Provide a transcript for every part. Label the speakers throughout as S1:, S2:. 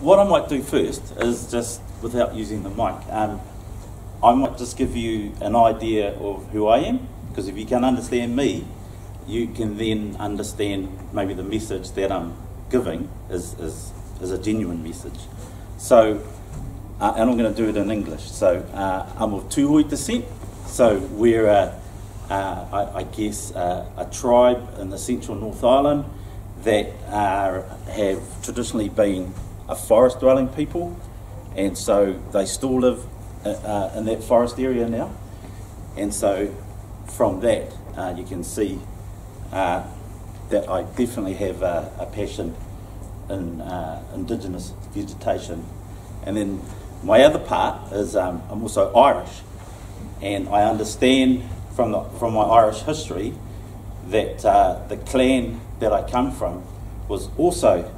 S1: what I might do first is just, without using the mic, I might just give you an idea of who I am, because if you can understand me, you can then understand maybe the message that I'm giving is a genuine message. So, and I'm going to do it in English. So, I'm of Te Uru descent. So we're, I guess, a tribe in the central North Island that have traditionally been a forest-dwelling people, and so they still live in that forest area now. And so from that, you can see that I definitely have a passion in indigenous vegetation. And then my other part is I'm also Irish, and I understand from my Irish history that the clan that I come from was also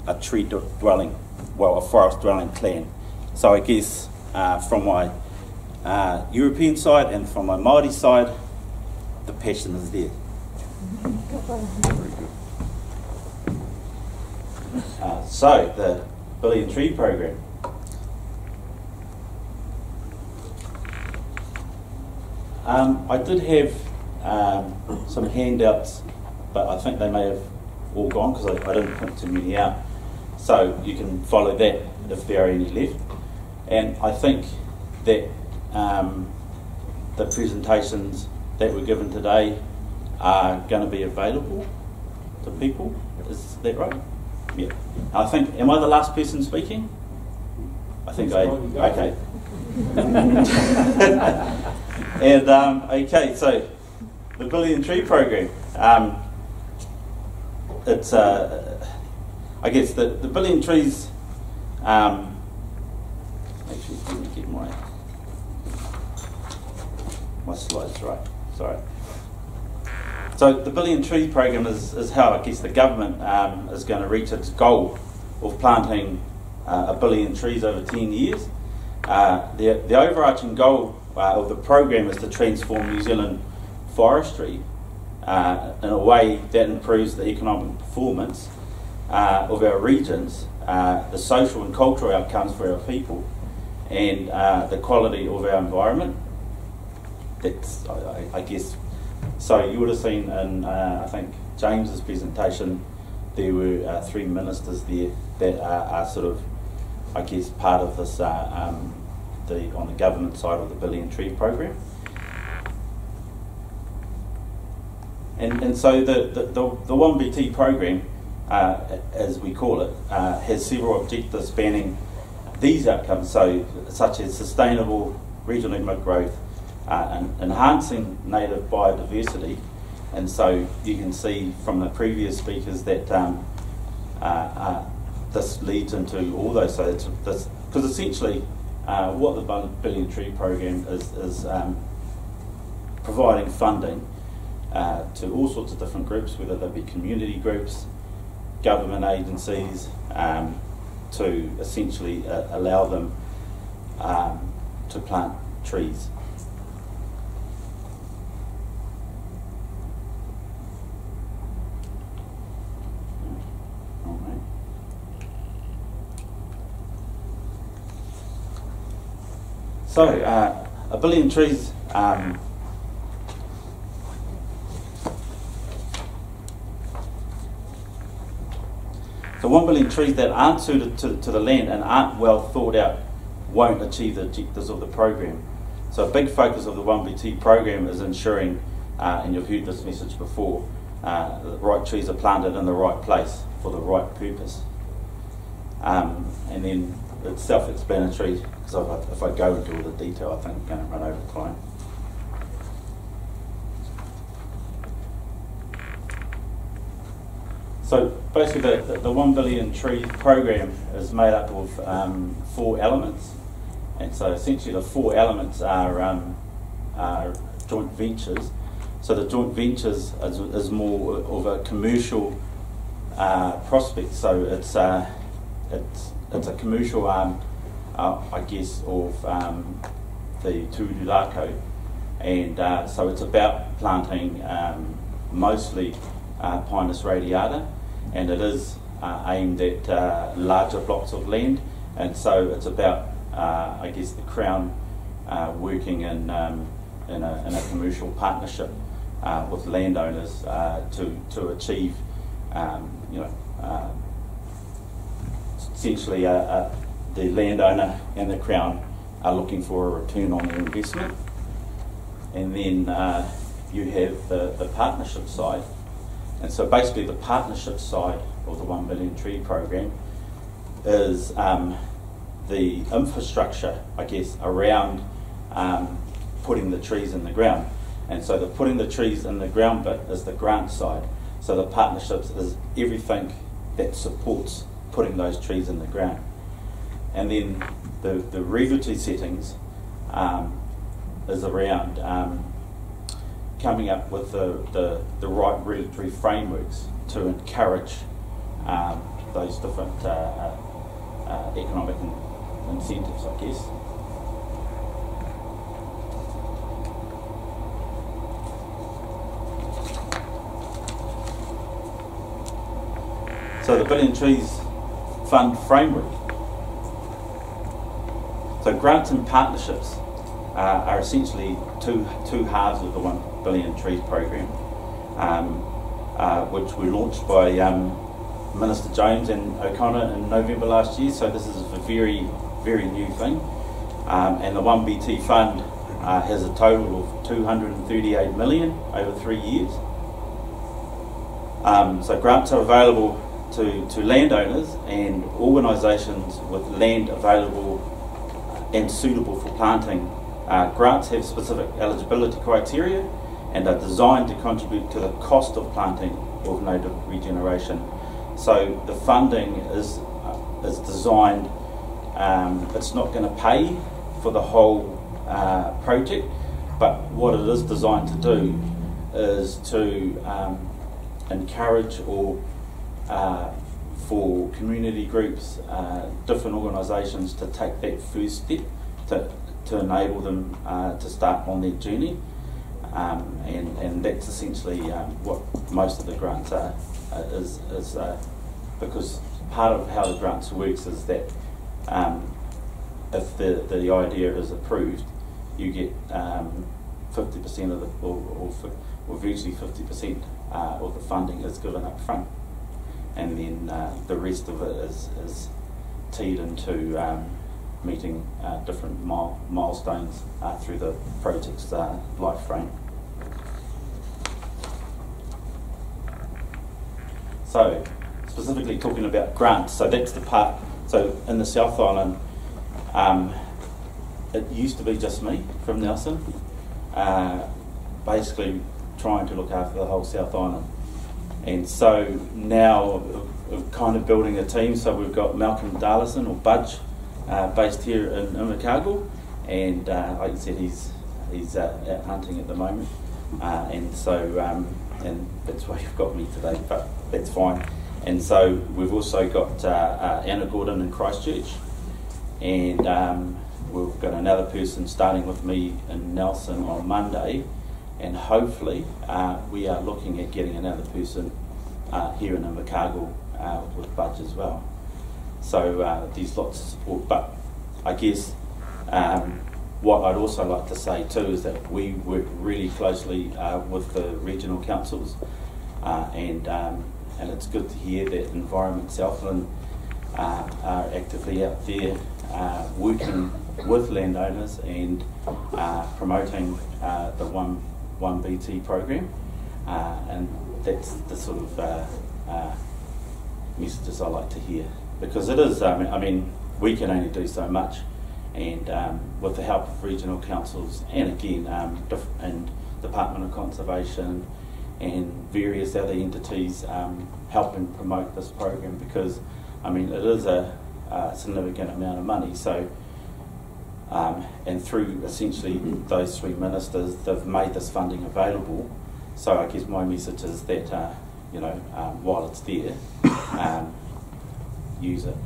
S1: a tree-dwelling, well, a forest-dwelling clan. So I guess from my European side and from my Māori side, the passion is there. Very good. So the Billion Tree Program. I did have some handouts, but I think they may have all gone because I didn't print too many out. So you can follow that if there are any left. And I think that the presentations that were given today are going to be available to people. Is that right? Yeah. I think, am I the last person speaking? I think okay. And okay, so the Billion Tree Program. It's I guess the Billion Trees. Actually, let me get my slides right. Sorry. So the Billion Tree Program is how I guess the government is going to reach its goal of planting 1 billion trees over 10 years. The overarching goal of the program is to transform New Zealand forestry in a way that improves the economic performance of our regions, the social and cultural outcomes for our people, and the quality of our environment. That's, I guess, so you would have seen in, I think, James's presentation, there were 3 ministers there that are sort of, I guess, part of this, on the government side of the Billion Tree Program. And so the 1BT program, as we call it, has several objectives spanning these outcomes, such as sustainable regional economic growth, enhancing native biodiversity, and so you can see from the previous speakers that this leads into all those. So because essentially what the Billion Tree Program is providing funding to all sorts of different groups, whether they be community groups, government agencies, to essentially allow them to plant trees. So, 1 billion trees, so 1 billion trees that aren't suited to the land and aren't well thought out won't achieve the objectives of the program. So a big focus of the 1BT program is ensuring, and you've heard this message before, the right trees are planted in the right place for the right purpose. And then it's self-explanatory, because if I go into all the detail, I think I'm going to run over time. So basically the 1 billion tree program is made up of 4 elements. And so essentially the 4 elements are joint ventures. So the joint ventures is more of a commercial prospect. So it's a commercial arm, I guess, of the Te Uru Rākau, and so it's about planting mostly Pinus radiata, and it is aimed at larger blocks of land, and so it's about, I guess, the Crown working in a commercial partnership with landowners to achieve, essentially the landowner and the Crown are looking for a return on their investment. And then you have the partnership side. And so basically the partnership side of the 1 billion tree program is the infrastructure, I guess, around putting the trees in the ground. And so the putting the trees in the ground bit is the grant side. So the partnerships is everything that supports putting those trees in the ground. And then the regulatory settings is around coming up with the right regulatory frameworks to encourage those different economic incentives, I guess. So the Billion Trees Fund framework. So grants and partnerships are essentially two halves of the 1 billion trees program, which were launched by Minister Jones and O'Connor in November last year. So this is a very, very new thing, and the 1BT fund has a total of 238 million over 3 years. So grants are available to landowners and organisations with land available and suitable for planting. Grants have specific eligibility criteria and are designed to contribute to the cost of planting of native regeneration. So the funding is designed, it's not going to pay for the whole project, but what it is designed to do is to encourage or for community groups, different organisations to take that first step to enable them to start on their journey, and that's essentially what most of the grants are, is because part of how the grants works is that if the idea is approved, you get 50% of the, or virtually 50% of the funding is given up front, and then the rest of it is teed into meeting different milestones through the project's life frame. So, specifically talking about grants, so that's the part, so in the South Island, it used to be just me from Nelson, basically trying to look after the whole South Island. And so now we're kind of building a team, so we've got Malcolm Darlison, or Budge, based here in Invercargill, and like I said, he's out hunting at the moment, and so and that's why you've got me today, but that's fine. And so we've also got Anna Gordon in Christchurch, and we've got another person starting with me in Nelson on Monday, and hopefully we are looking at getting another person here in Invercargill with Budge as well. So there's lots of support, but I guess what I'd also like to say too is that we work really closely with the regional councils, and it's good to hear that Environment Southland are actively out there working with landowners and promoting the 1BT program, and that's the sort of messages I like to hear, because it is, I mean, we can only do so much, and with the help of regional councils and again and Department of Conservation and various other entities helping promote this program, because I mean it is a significant amount of money. So and through essentially those three ministers, they've made this funding available. So I guess my message is that you know, while it's there, use it.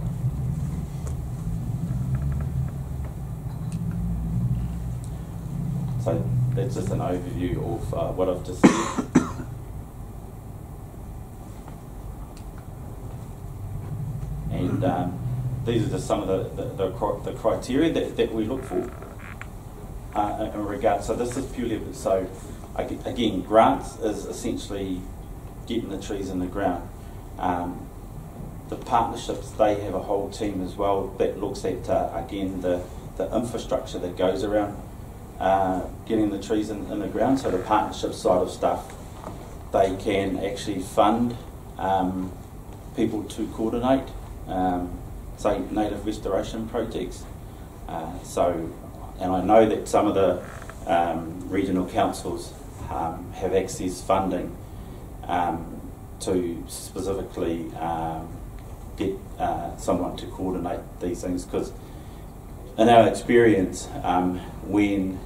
S1: So that's just an overview of what I've just said. And these are just some of the criteria that we look for in regard. So this is purely, so again, grants is essentially getting the trees in the ground. The partnerships, they have a whole team as well that looks at, again, the infrastructure that goes around getting the trees in the ground. So the partnership side of stuff, they can actually fund people to coordinate, say, native restoration projects. And I know that some of the regional councils have access funding to specifically get someone to coordinate these things, because in our experience, when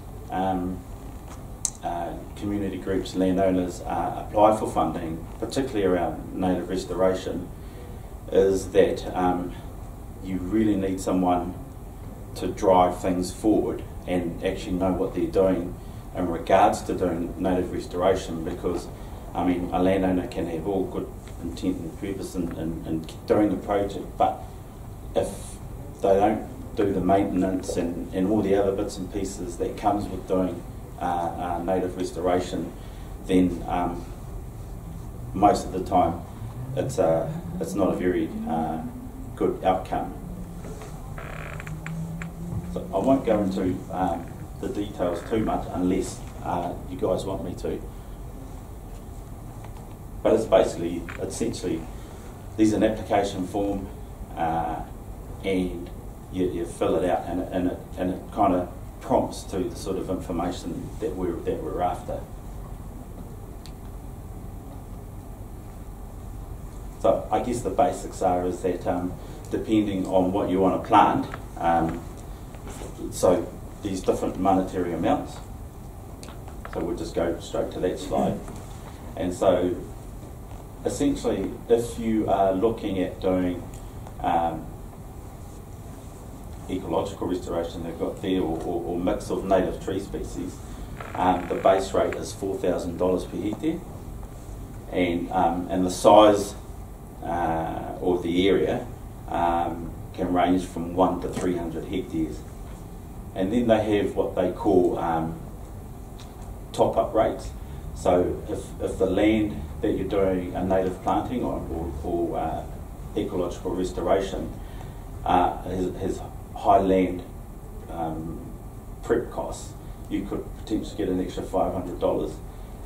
S1: community groups, landowners apply for funding, particularly around native restoration, is that you really need someone to drive things forward and actually know what they're doing in regards to doing native restoration, because I mean, a landowner can have all good intent and purpose in doing the project, but if they don't do the maintenance and all the other bits and pieces that comes with doing native restoration, then most of the time it's not a very good outcome. So I won't go into the details too much unless you guys want me to. But it's basically, essentially, there's an application form and you fill it out, and it kind of prompts to the sort of information that we're after. So I guess the basics are is that depending on what you want to plant, so these different monetary amounts. So we'll just go straight to that slide. And so essentially, if you are looking at doing ecological restoration they've got there, or mix of native tree species, the base rate is $4,000 per hectare, and the size of the area can range from 1 to 300 hectares. And then they have what they call top-up rates. So if the land that you're doing a native planting on or ecological restoration has high land prep costs, you could potentially get an extra $500.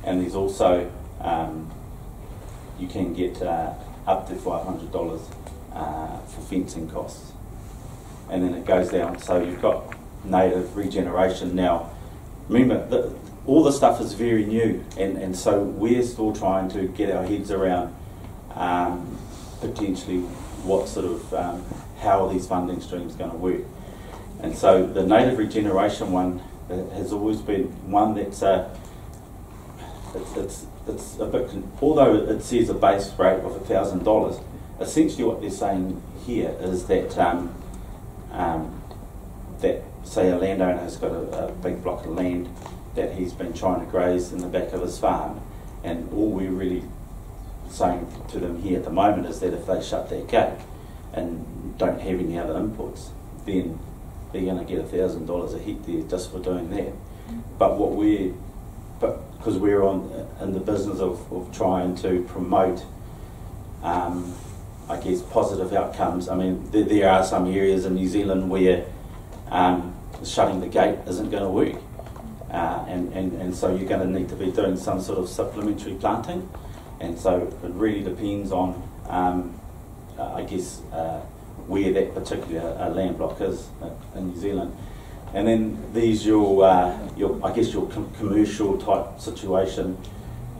S1: And there's also, you can get up to $500 for fencing costs. And then it goes down, so you've got native regeneration. Now, remember, all the stuff is very new, and so we're still trying to get our heads around potentially what sort of how are these funding streams going to work. And so the native regeneration one has always been one that's it's a bit, although it says a base rate of $1,000, essentially what they're saying here is that that say a landowner has got a big block of land that he's been trying to graze in the back of his farm, and all we're really saying to them here at the moment is that if they shut their gate and don't have any other inputs, then they're going to get $1,000 a hectare just for doing that. But because we're in the business of trying to promote, I guess, positive outcomes. I mean, there are some areas in New Zealand where shutting the gate isn't going to work. And so you're going to need to be doing some sort of supplementary planting, and so it really depends on, I guess, where that particular land block is in New Zealand. And then these your I guess your commercial type situation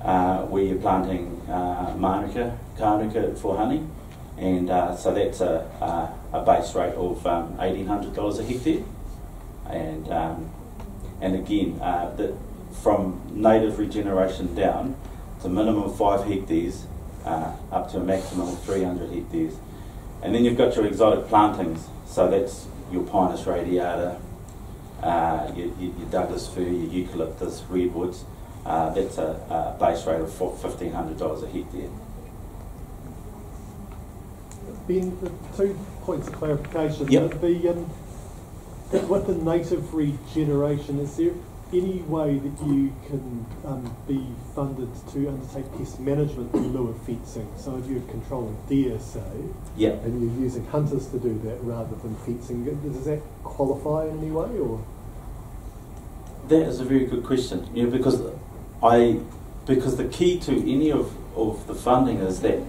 S1: where you're planting manuka, kānuka for honey, and so that's a base rate of $1,800 a hectare, and again, from native regeneration down to minimum 5 hectares up to a maximum of 300 hectares. And then you've got your exotic plantings, so that's your Pinus radiata, your Douglas fir, your eucalyptus, redwoods. That's a base rate of $1,500 a hectare.
S2: Ben, the 2 points of clarification.
S1: Yep.
S2: With the native regeneration, is there any way that you can be funded to undertake pest management in lieu of fencing? So if you're controlling deer, say,
S1: Yep.
S2: and you're using hunters to do that rather than fencing, does that qualify in any way? Or
S1: That is a very good question. Yeah, because the key to any of the funding is that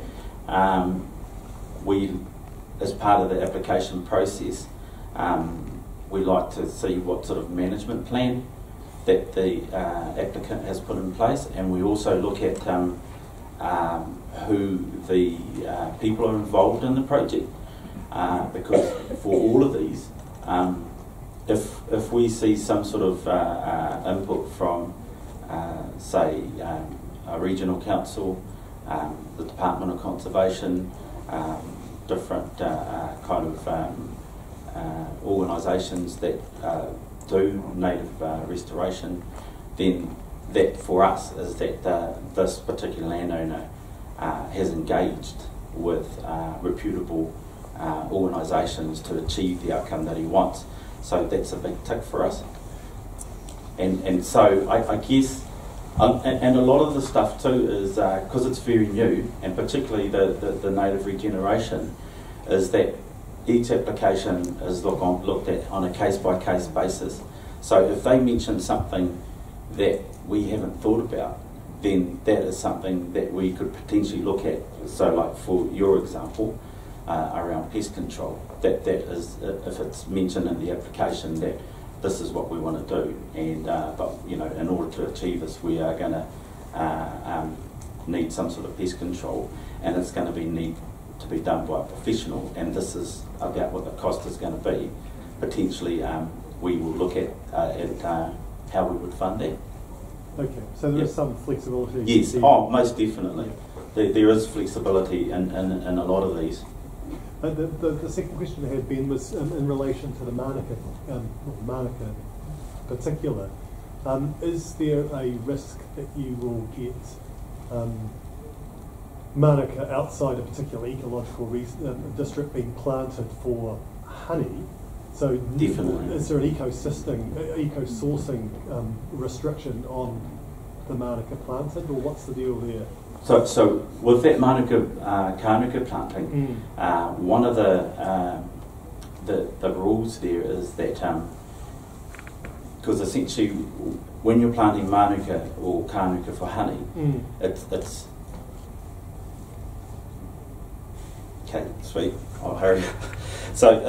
S1: we, as part of the application process, we like to see what sort of management plan that the applicant has put in place, and we also look at who the people are involved in the project, because for all of these, if we see some sort of input from, say, a regional council, the Department of Conservation, different kind of organisations that do native restoration, then that for us is that this particular landowner has engaged with reputable organisations to achieve the outcome that he wants. So that's a big tick for us. And so I guess, and a lot of the stuff too is, because it's very new, and particularly the native regeneration, is that each application is looked at on a case-by-case basis. So if they mention something that we haven't thought about, then that is something that we could potentially look at. So like for your example, around pest control, that is, if it's mentioned in the application that this is what we want to do, and but you know, in order to achieve this, we are going to need some sort of pest control, and it's going to need to be done by a professional, and this is about what the cost is going to be. Potentially, we will look at how we would fund that.
S2: okay, so there is some flexibility.
S1: Yes, most definitely. There is flexibility in a lot of these.
S2: The second question I had, Ben, was in relation to the Mānuka, Mānuka in particular. Is there a risk that you will get Mānuka outside a particular ecological district being planted for honey? So
S1: definitely.
S2: Is there an eco-sourcing restriction on the Mānuka planted, or what's the deal there?
S1: So with that Mānuka Kānuka planting, one of the rules there is that, because essentially when you're planting Mānuka or Kānuka for honey, it's okay, sweet, I'll hurry. So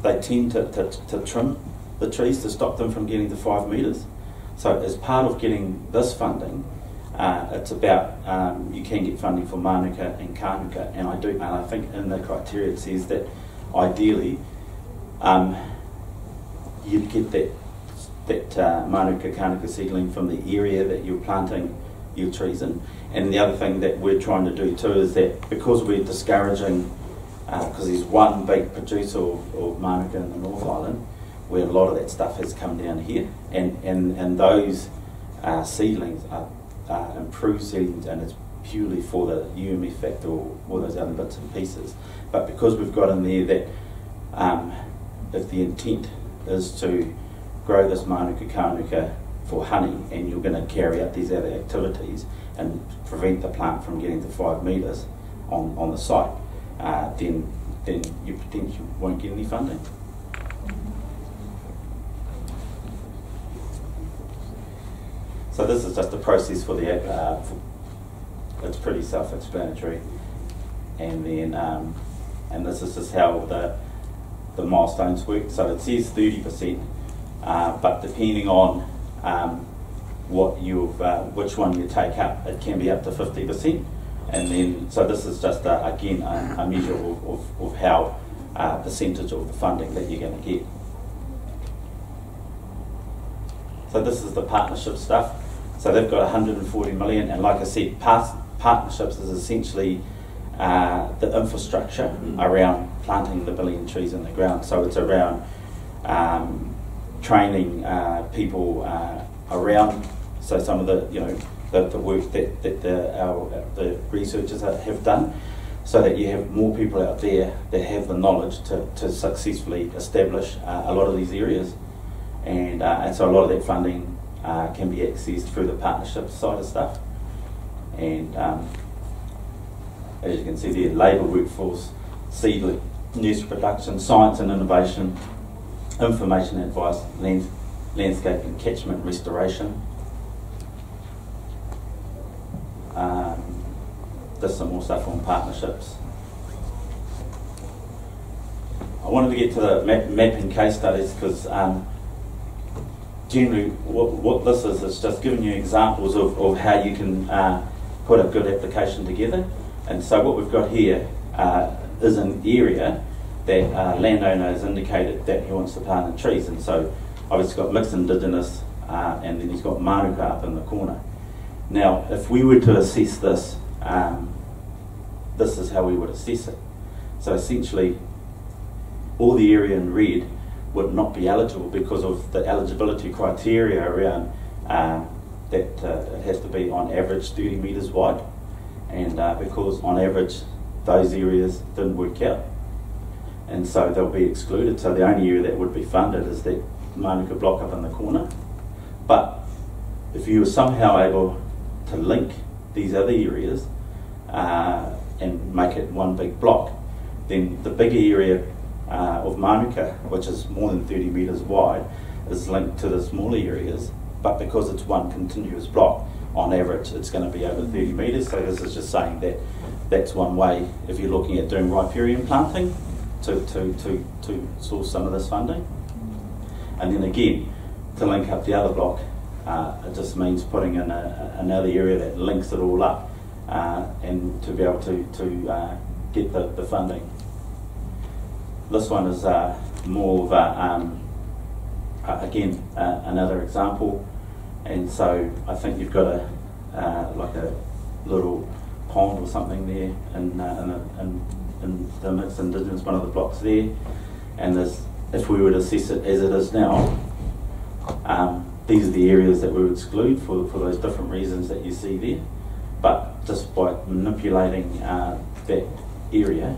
S1: they tend to trim the trees to stop them from getting to 5 metres. So as part of getting this funding, it's about you can get funding for Mānuka and Kānuka, and I think in the criteria it says that ideally you'd get that Mānuka Kānuka seedling from the area that you're planting your trees in. And the other thing that we're trying to do too is that because we're discouraging, because there's one big producer of Mānuka in the North Island, where a lot of that stuff has come down here, and those seedlings are improved seedlings, and it's purely for the UMF factor or all those other bits and pieces. But because we've got in there that if the intent is to grow this Mānuka Kānuka for honey, and you're going to carry out these other activities and prevent the plant from getting to 5 metres on the site, then you potentially won't get any funding. So this is just a process for the it's pretty self-explanatory, and then and this is just how the milestones work. So it says 30%, but depending on what which one you take up, it can be up to 50%. And then so this is just again a measure of how percentage of the funding that you're going to get. So this is the partnership stuff. So they've got 140 million, and like I said, partnerships is essentially the infrastructure around planting the 1 billion trees in the ground. So it's around training people around. So some of the the work that the researchers have done. so that you have more people out there that have the knowledge to successfully establish a lot of these areas. And so a lot of that funding can be accessed through the partnership side of stuff. And as you can see there, labour, workforce, seed, nursery production, science and innovation, information advice, landscape and catchment restoration. There's some more stuff on partnerships. I wanted to get to the mapping case studies because generally what this is just giving you examples of how you can put a good application together. And so what we've got here is an area that a landowner has indicated that he wants to plant in trees. And so obviously got mixed indigenous and then he's got manuka up in the corner. Now if we were to assess this, this is how we would assess it. So essentially all the area in red would not be eligible because of the eligibility criteria around that it has to be on average 30 metres wide, and because on average those areas didn't work out, and so they'll be excluded. So the only area that would be funded is that manuka block up in the corner. But if you were somehow able to link these other areas and make it one big block, then the bigger area of manuka, which is more than 30 metres wide, is linked to the smaller areas, but because it's one continuous block, on average it's going to be over 30 metres. So this is just saying that that's one way, if you're looking at doing riparian planting, to source some of this funding. And then again, to link up the other block, it just means putting in another area that links it all up and to be able to get the funding. This one is more of again another example, and so I think you've got like a little pond or something there in the mixed indigenous, one of the blocks there, and there's, if we would assess it as it is now, these are the areas that we would exclude for those different reasons that you see there. But just by manipulating that area,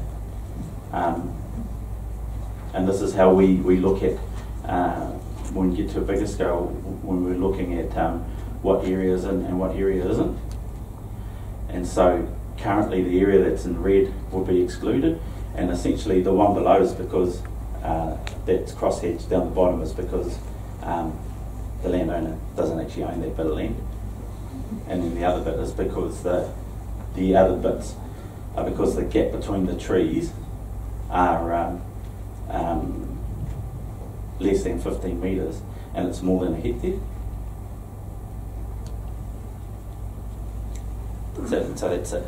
S1: and this is how we look at when we get to a bigger scale, when we're looking at what area is in and what area isn't. And so currently the area that's in red will be excluded, and essentially the one below is because that's cross-hatched down the bottom is because the landowner doesn't actually own that bit of land. And then the other bit is because the other bits are because the gap between the trees are less than 15 metres and it's more than a hectare. So that's it.